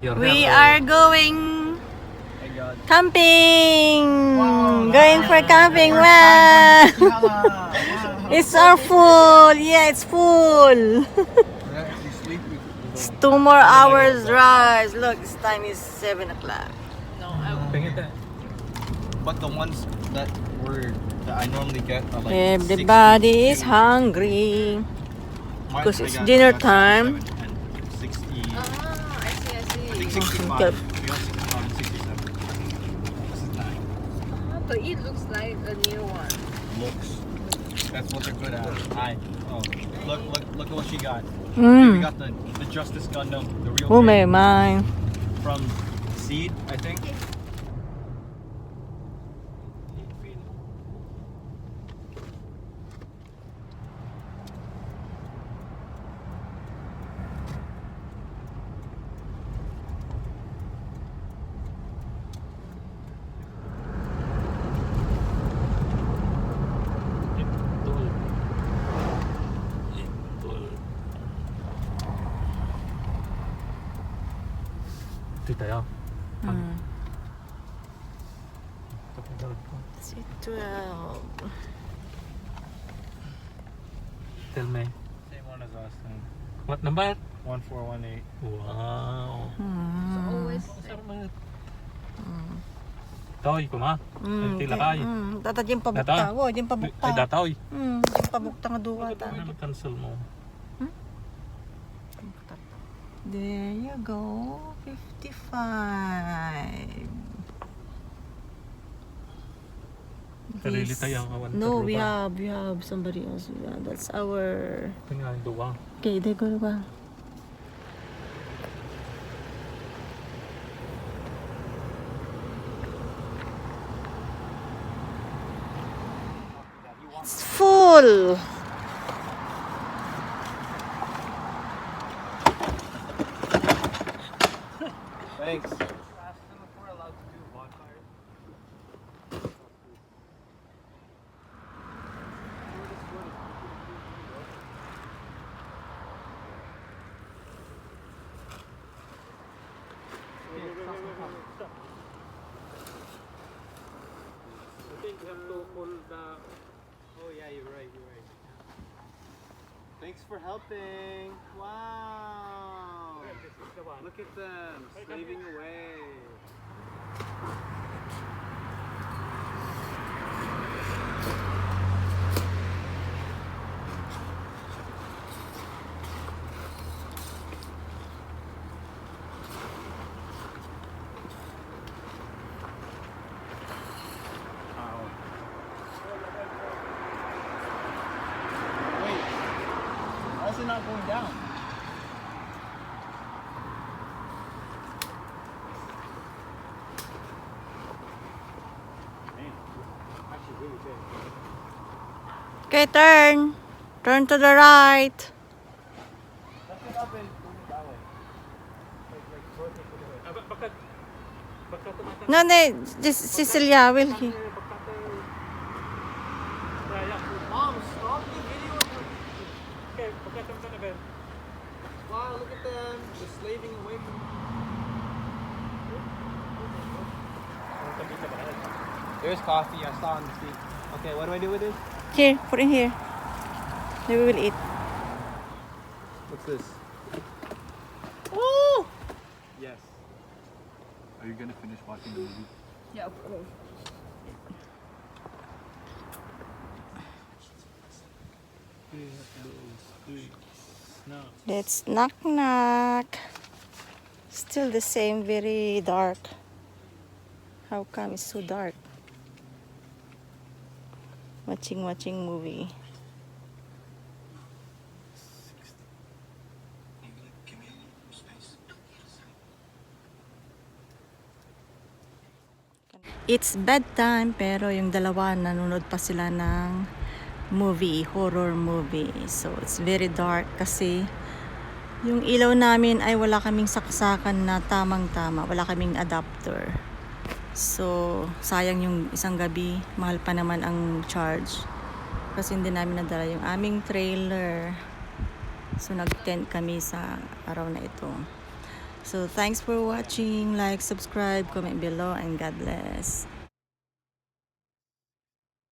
We are going camping. Going for camping. Wow. It's all full. Yeah, it's full. It's 2 more hours drive. Look, this time is 7 o'clock. But the ones that I normally get are like Everybody is hungry because it's dinner time. 60. I see. I think 65. Okay. We got 67. This is 9. But it looks like a new one. Looks. That's what they're good at. Oh, look at what she got. We got the Justice Gundam, the real. Oh my mind. From Seed, I think. C12. Tell me. Same one as last time. What number? 1418. Wow. So always Toy ko ma. Tila kay. Tata dyan pabukta. Wo, dyan pabukta. Ay datoy. Dyan pabukta nga duwa ta. Ano cancel mo? There you go. 55. Sarili tayo ang awan. No, we have somebody else. Yeah, that's our. Tingnan duwa. Okay, there go ba. It's full. Thanks. Oh yeah, you're right. Thanks for helping. Wow. Look at them slaving away. Wait, why is it not going down? Okay, turn. Turn to the right. Lift it up and move it that way. No, this Cecilia will he. Mom, stop the video. Wow, look at them. They're slaving away from. There's coffee. I saw on the seat. Okay, what do I do with this? Here, put in here. Then we will eat. What's this? Oh! Yes. Are you gonna finish watching the movie? Yeah, of course. Let's knock knock. Still the same, very dark. How come it's so dark? Watching movie. It's bedtime pero yung dalawa nanonood pa sila ng movie, horror movie. So it's very dark kasi yung ilaw namin ay wala kaming saksakan na tamang-tama. Wala kaming adapter. So sayang yung isang gabi. Mahal pa naman ang charge. Kasi hindi namin nadala yung aming trailer. So nag-tent kami sa araw na ito. So thanks for watching. Like, subscribe, comment below, and God bless.